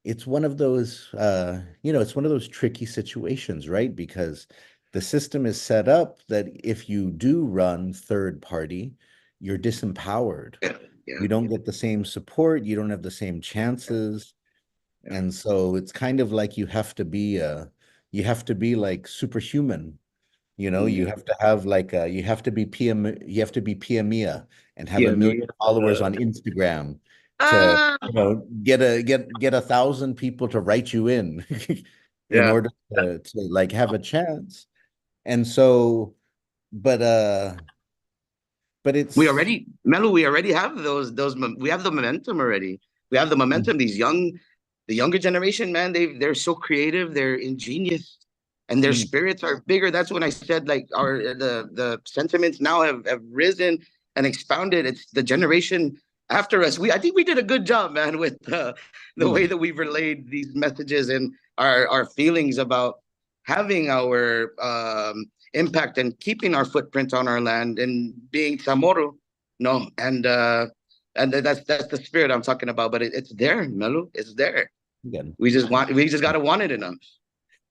it's one of those it's one of those tricky situations, right? Because the system is set up that if you do run third party, you're disempowered. Yeah, yeah, You don't get the same support, you don't have the same chances. yeah. And so it's kind of like you have to be like superhuman. You Yeah. have to have like you have to be PMEA and have a Yeah, million me. followers on Instagram to Ah, get 1,000 people to write you in in yeah. order to like have a chance. And so, but uh, but We it's already, Melu, we already have we have the momentum already. We have the momentum. The younger generation, man, they're so creative, they're ingenious, and their Mm, spirits are bigger. That's when I said like the sentiments now have risen and expounded. It's the generation after us. I think we did a good job, man, with the way mm, that we've relayed these messages and our feelings about having our impact and keeping our footprint on our land and being Chamorro. No, and that's the spirit I'm talking about. But it's there, Melu. It's there. again. We just gotta want it enough.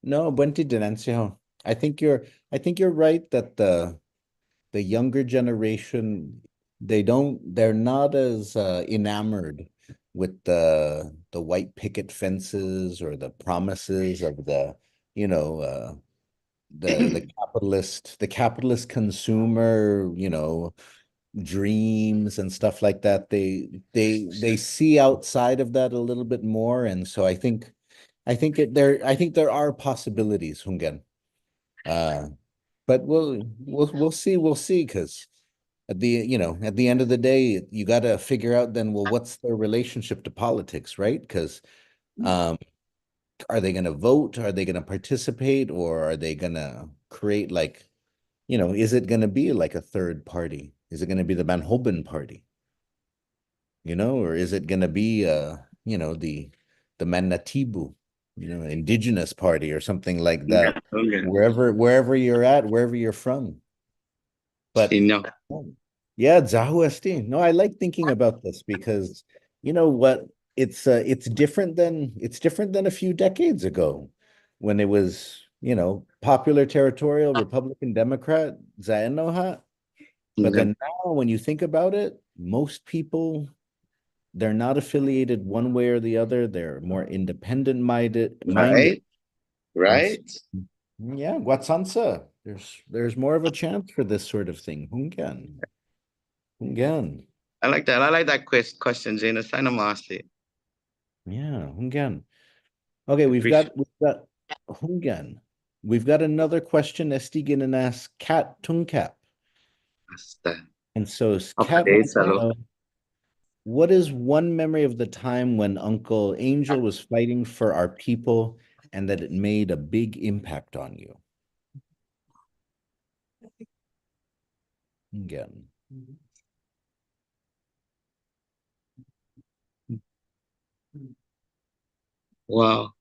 No, buen Denancio. I think you're right that the younger generation, they're not as enamored with the white picket fences or the promises of you know the capitalist consumer, dreams and stuff like that. They see outside of that a little bit more. And so I think there are possibilities, Hungen. uh but we'll see, because at the end of the day, you got to figure out then, well, what's their relationship to politics, right? Because um, are they going to vote? Are they going to participate? Or are they going to create like, is it going to be like a third party? Is it going to be the Van Hoben party? Or is it going to be, the Manatibu, indigenous party or something like that, Yeah, okay. wherever you're at, wherever you're from. But You know, yeah, Zahuasti. No, I like thinking about this because you know what? It's different than a few decades ago when it was, popular territorial Republican Democrat Zainoha. But okay. then now when you think about it, most people, they're not affiliated one way or the other. They're more independent minded. Right, And so, right. Yeah, Watsansa. There's more of a chance for this sort of thing. Hungyan. Hungyan. I like that. I like that question, Jane. It's kind of mossy. Yeah, Hungyan. Okay, Appreciate we've got Hungyan. We've got another question Estigen and ask Kat Tungkap. that. And so Of the Kat day, wants to Salo. know, what is one memory of the time when Uncle Angel was fighting for our people and that it made a big impact on you? Hungyan. Wow.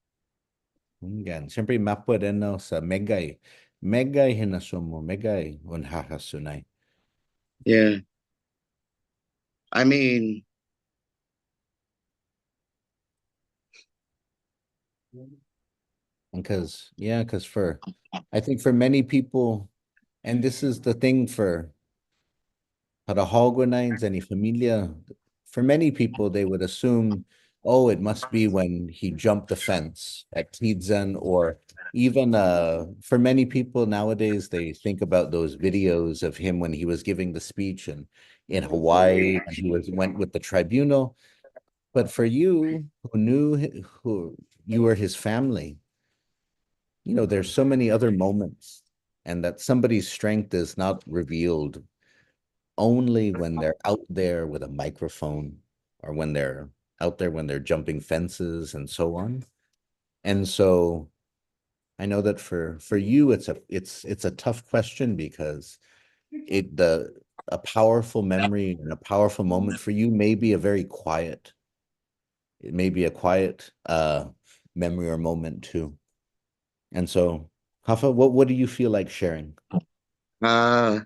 Hungyan. Siyempre, mapwa din no, sa Megay. Megay hinasumo, Megay unhahasunay. Yeah. I mean, Because I think for many people, and this is the thing for Harahalguanains and familia, for many people, they would assume, oh, it must be when he jumped the fence at Tidzan, or even for many people nowadays, they think about those videos of him when he was giving the speech and in Hawaii, and he went with the tribunal. But for you, who you were his family, there's so many other moments, and that somebody's strength is not revealed only when they're out there with a microphone, or when they're out there when they're jumping fences and so on. And so I know that for you it's a tough question, because it the a powerful memory and a powerful moment for you may be a very quiet, it may be a quiet memory or moment too. And so, Hafa, what do you feel like sharing? uh,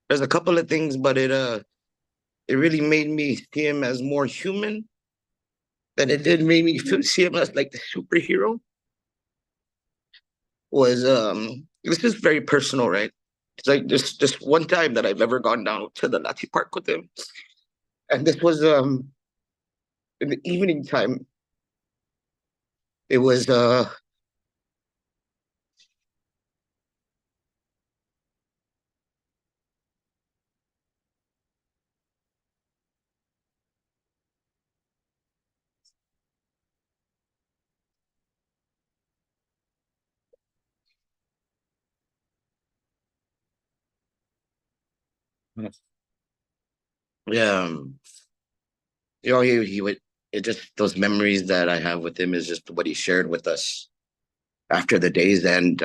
there's a couple of things, but it really made me see him as more human than it did made me see him as like the superhero. Was this is very personal, right? It's like just one time that I've ever gone down to the Lati Park with him, and this was in the evening time. It was yeah, he would, it just, those memories that I have with him is just what he shared with us after the day's end,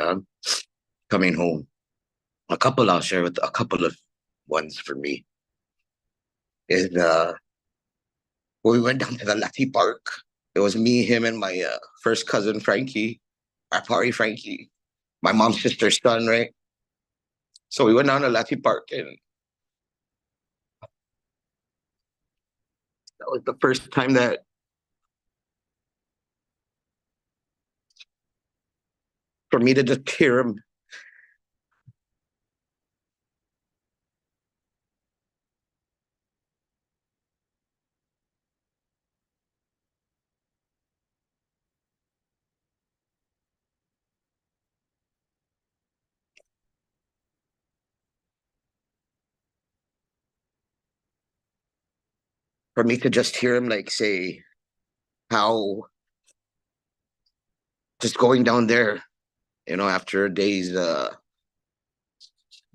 coming home. A couple I'll share with, a couple of ones for me is when we went down to the Lati Park. It was me, him, and my first cousin Frankie, our party Frankie, my mom's sister's son, right? So we went down to Lati Park, and that was the first time that for me to just hear him, for me to just hear him like say how just going down there, after a day's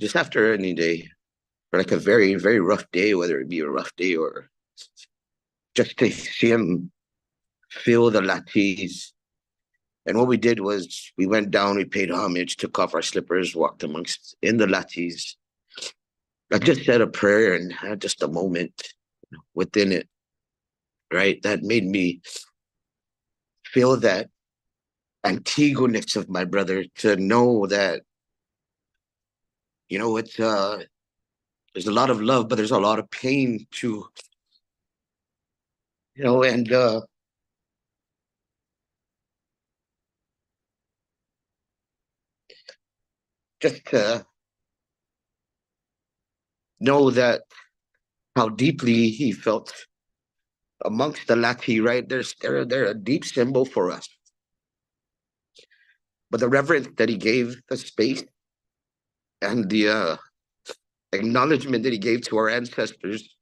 just after any day, or like a very, very rough day, whether it be a rough day or just to see him feel the lattes. And what we did was we went down, we paid homage, took off our slippers, walked amongst in the lattes. I just said a prayer and had just a moment within it, right? That made me feel that Antigueness of my brother, to know that, it's there's a lot of love, but there's a lot of pain too, and just to know that how deeply he felt amongst the Lati, right? They're a deep symbol for us. But the reverence that he gave the space and the acknowledgement that he gave to our ancestors,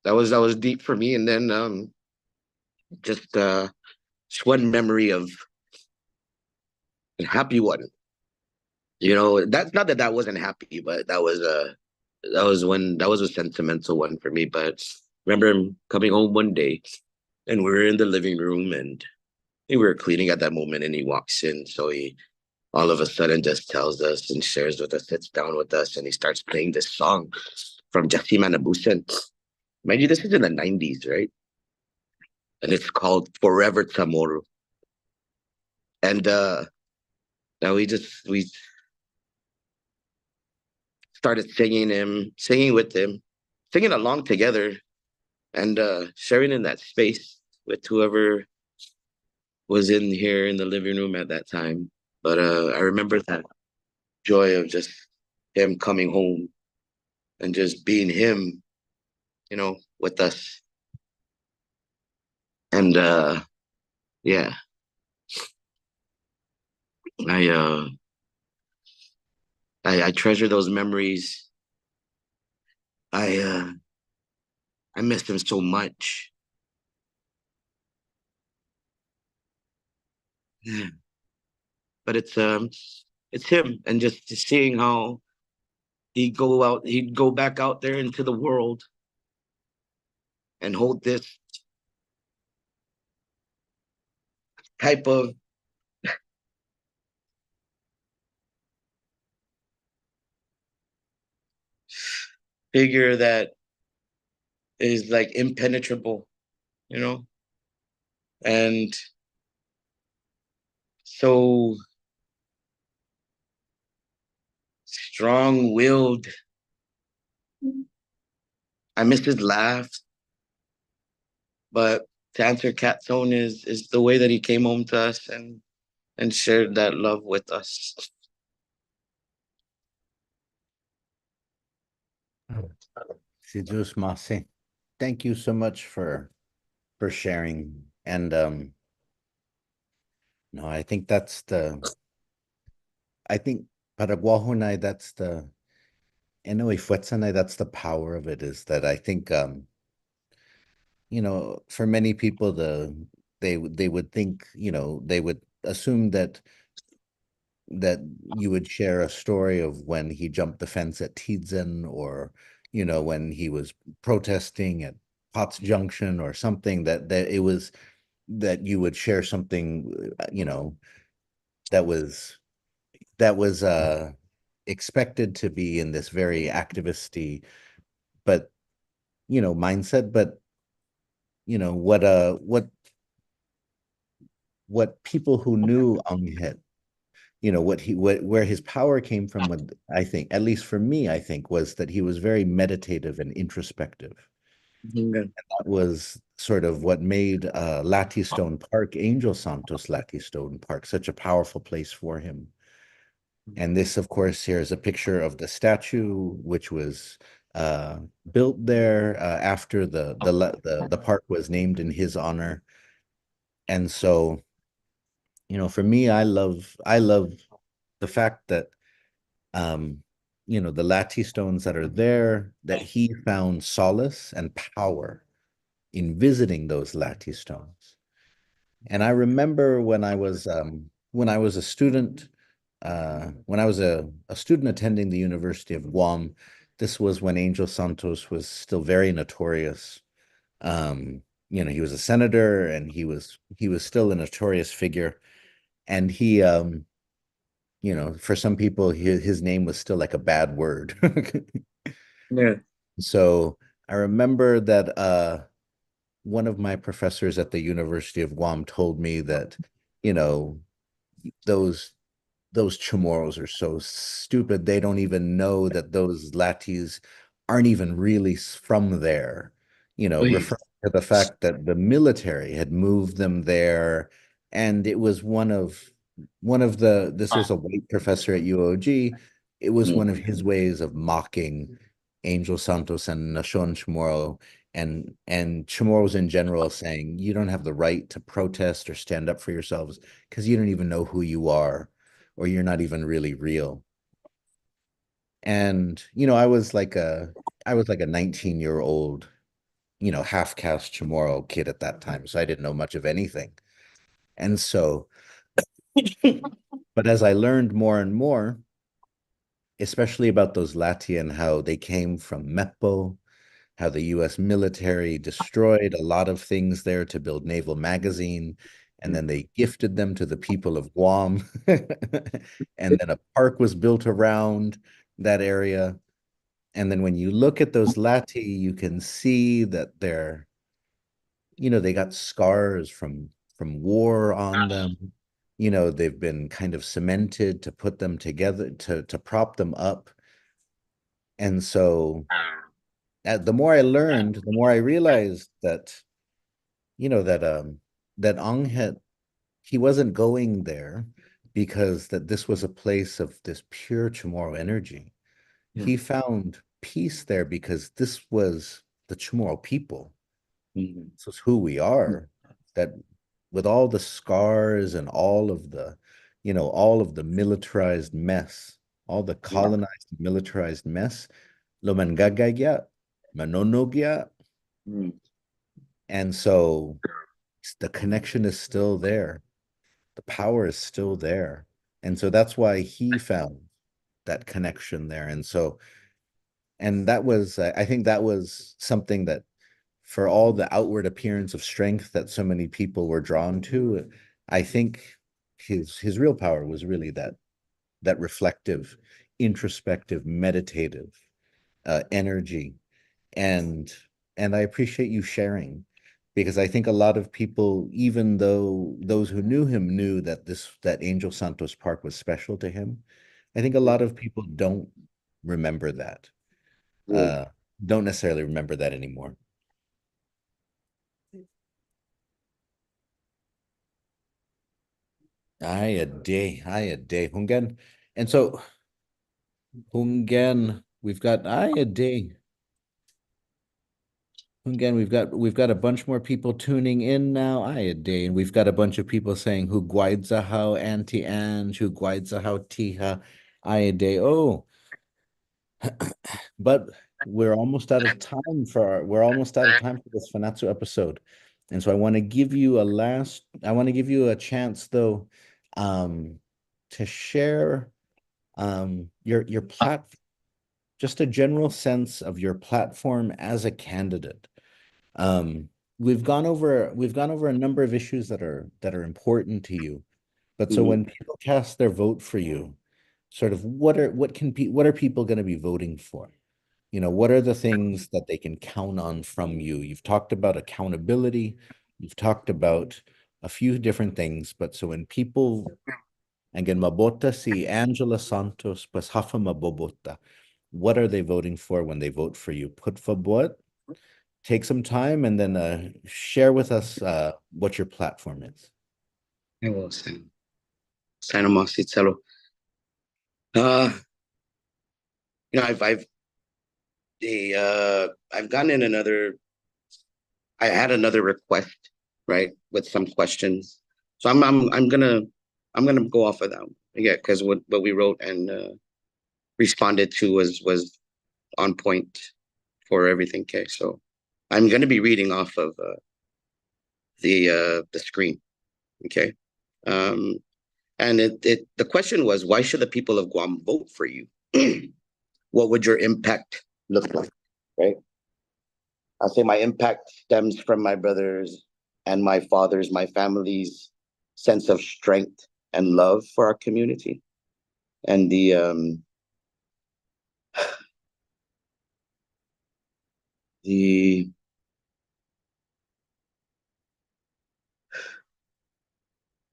that was deep for me. And then just just one memory of a happy one. You know, that's not that that wasn't happy, but that was a sentimental one for me. But remember him coming home one day, and we were in the living room, and we were cleaning at that moment, and he walks in. So he all of a sudden just tells us and shares with us, sits down with us, and he starts playing this song from Jassima Nabusen. Mind you, this is in the 90s, right? And it's called Forever Tomorrow. And now we started singing with him, singing along together, and sharing in that space with whoever was in here in the living room at that time. But I remember that joy of just him coming home and just being him, with us. And yeah, I uh I treasure those memories. I miss him so much. Yeah. But it's him, and just seeing how he'd go back out there into the world and hold this type of figure that is like impenetrable, you know, and so strong-willed. I miss his laugh, but to answer Cat's own is the way that he came home to us and shared that love with us. Jesus Masi, thank you so much for sharing. And no, I think I think Paraguahonai, that's the Enoe Fuetsanai, that's the power of it, is that I think for many people they would think, they would assume that you would share a story of when he jumped the fence at Tizen, or when he was protesting at Potts Junction or something, that it was that you would share something that was expected to be in this very activisty but mindset. But what people who knew Anghet, where his power came from, I think, at least for me, I think, was that he was very meditative and introspective. Yeah. That was sort of what made Latistone Park, Angel Santos Latistone Park, such a powerful place for him. And this, of course, here is a picture of the statue, which was uh, built there after the park was named in his honor. And so, for me, I love the fact that um, the Lati stones that are there, that he found solace and power in visiting those Lati stones. And I remember when I was a student, when I was a student attending the University of Guam. This was when Angel Santos was still very notorious. Um, he was a senator, and he was still a notorious figure. And he for some people, his name was still like a bad word. Yeah. So I remember that one of my professors at the University of Guam told me that, you know, those those Chamorros are so stupid. They don't even know that those Latis aren't even really from there, Please. referring to the fact that the military had moved them there. And it was this was a white professor at UOG. It was one of his ways of mocking Angel Santos and Nashon Chamorro and Chamorros in general saying you don't have the right to protest or stand up for yourselves because you don't even know who you are or you're not even really real. And I was like a 19-year-old, half caste Chamorro kid at that time, so I didn't know much of anything. And so, but as I learned more and more, especially about those Lati and how they came from Mepo, how the US military destroyed a lot of things there to build Naval Magazine, and then they gifted them to the people of Guam. And then a park was built around that area. And then when you look at those Lati, you can see that they got scars from war on them. They've been kind of cemented to put them together to prop them up. And so the more I learned, the more I realized that, that Ong had he wasn't going there because that this was a place of this pure Chamorro energy. Yeah. He found peace there because this was the Chamorro people. This is who we are. That with all the scars and all of the militarized mess, all the colonized militarized mess, lo mangagaya, manonogya. Mm. And so the connection is still there. The power is still there. And so that's why he found that connection there. And that was, I think that was something that for all the outward appearance of strength that so many people were drawn to, I think his real power was really that reflective, introspective, meditative energy. And and I appreciate you sharing because I think a lot of people, even though those who knew him knew that Angel Santos Park was special to him, I think a lot of people don't remember that. Yeah. Uh, don't necessarily remember that anymore. Ay a day, Hungen. And so Hungen, we've got ay a day. Again, we've got a bunch more people tuning in now. Ay a day, and we've got a bunch of people saying who how Auntie Ange, who how Tiha, ay a day. Oh, but we're almost out of time for this Fanatsu episode. And so I want to give you a chance though, um, to share your just a general sense of your platform as a candidate. Um, we've gone over a number of issues that are important to you. But so Mhm. when people cast their vote for you, sort of what are people going to be voting for? What are the things that they can count on from you? You've talked about accountability, you've talked about a few different things, but so when people again mabota si Angela Santos pues hafa mabobota, what are they voting for when they vote for you? Put for what? Take some time and then share with us what your platform is. I will San Italo. Uh, I've gotten in another. I had another request, right, with some questions. So I'm gonna go off of that. Yeah, because what we wrote and responded to was on point for everything. Okay, so I'm gonna be reading off of the screen. Okay, um, and the question was, why should the people of Guam vote for you? What would your impact look like? Right. I'll say my impact stems from my brothers and my father's, my family's sense of strength and love for our community, and the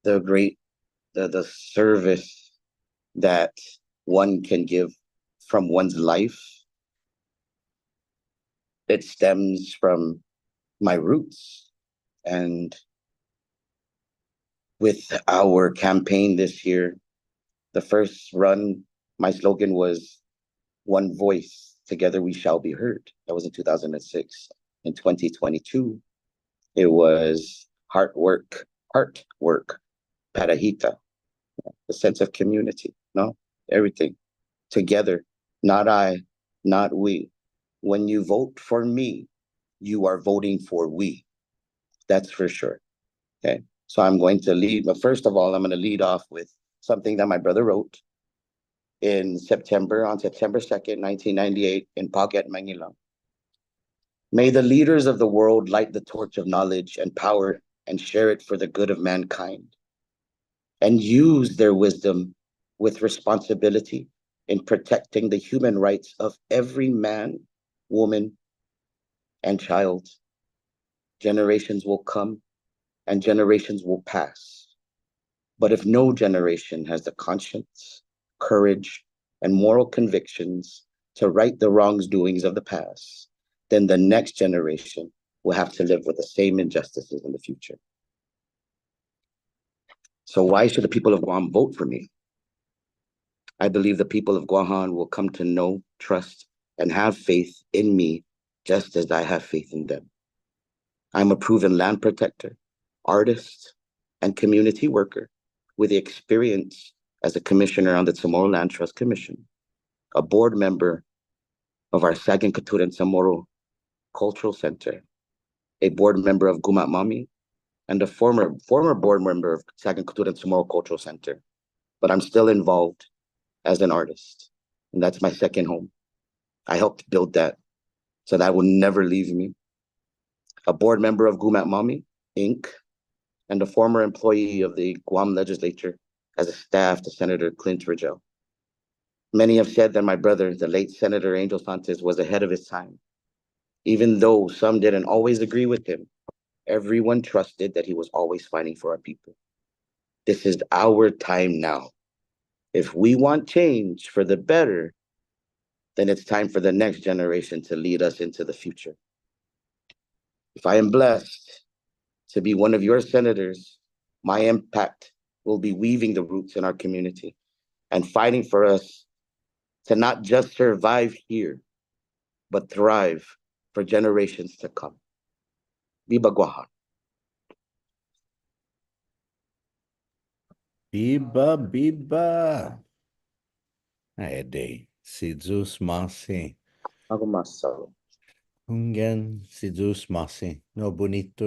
the great the service that one can give from one's life. It stems from my roots, and with our campaign this year, the first run, my slogan was one voice Together we shall be heard. That was in 2006. In 2022, it was heart work, parahita, the sense of community, no? Everything together, not I, not we. When you vote for me, you are voting for we. That's for sure. Okay. So I'm going to lead, but first of all, I'm going to lead off with something that my brother wrote on September 2nd, 1998, in Pagat, Manila. May the leaders of the world light the torch of knowledge and power and share it for the good of mankind, and use their wisdom with responsibility in protecting the human rights of every man, woman, and child. Generations will come and generations will pass. But if no generation has the conscience, courage, and moral convictions to right the wrongdoings of the past, then the next generation will have to live with the same injustices in the future. So why should the people of Guam vote for me? I believe the people of Guahan will come to know, trust, and have faith in me just as I have faith in them. I'm a proven land protector, artist, and community worker with the experience as a commissioner on the Chamorro Land Trust Commission, a board member of our Sagin Katuran Chamorro Cultural Center, a board member of Gumat Mami, and a former board member of Sagin Katuran Chamorro Cultural Center. But I'm still involved as an artist, and that's my second home. I helped build that, so that will never leave me. A board member of Gumat Mami, Inc., and a former employee of the Guam legislature as a staff to Senator Clint Ridgell. Many have said that my brother, the late Senator Angel Santos, was ahead of his time. Even though some didn't always agree with him, everyone trusted that he was always fighting for our people. This is our time now. If we want change for the better, then it's time for the next generation to lead us into the future. If I am blessed to be one of your senators, my impact will be weaving the roots in our community and fighting for us to not just survive here, but thrive for generations to come. Viva Guahan. Biba, biba. Ede, si Zeus Masi. Ako masalo. Hungen, si Zeus Masi. No bonito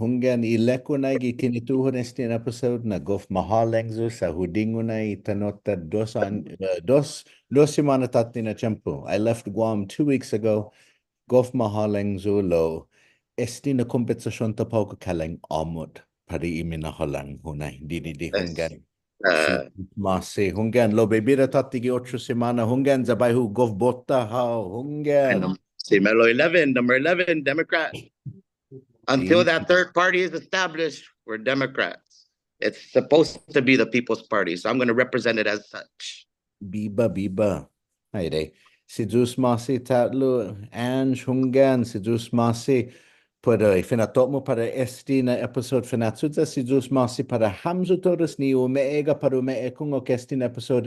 Hungen ileko na gikinituhon este episode na gof mahalengzo sa hudingo na itanota dos semana tati na tiempo. I left Guam 2 weeks ago. Gof mahalengzo lo este na kompensasyon ta pao kaleng amot pari imina halang hunay. Di hungen. Si masi hungen lo bebira tati gi 8 semana hungen zabayhu gof bota hao hungen. Si Melo 11, number 11, Democrat. Until that third party is established, we're Democrats. It's supposed to be the People's Party, so I'm going to represent it as such. Biba. Hayde. Si Zeus Masi tatlo Ange Hungan, si Zeus Masi para finatok mo para na episode finatsuda si Zeus Masi para hamzo todos ni umeega para umeekung o na episode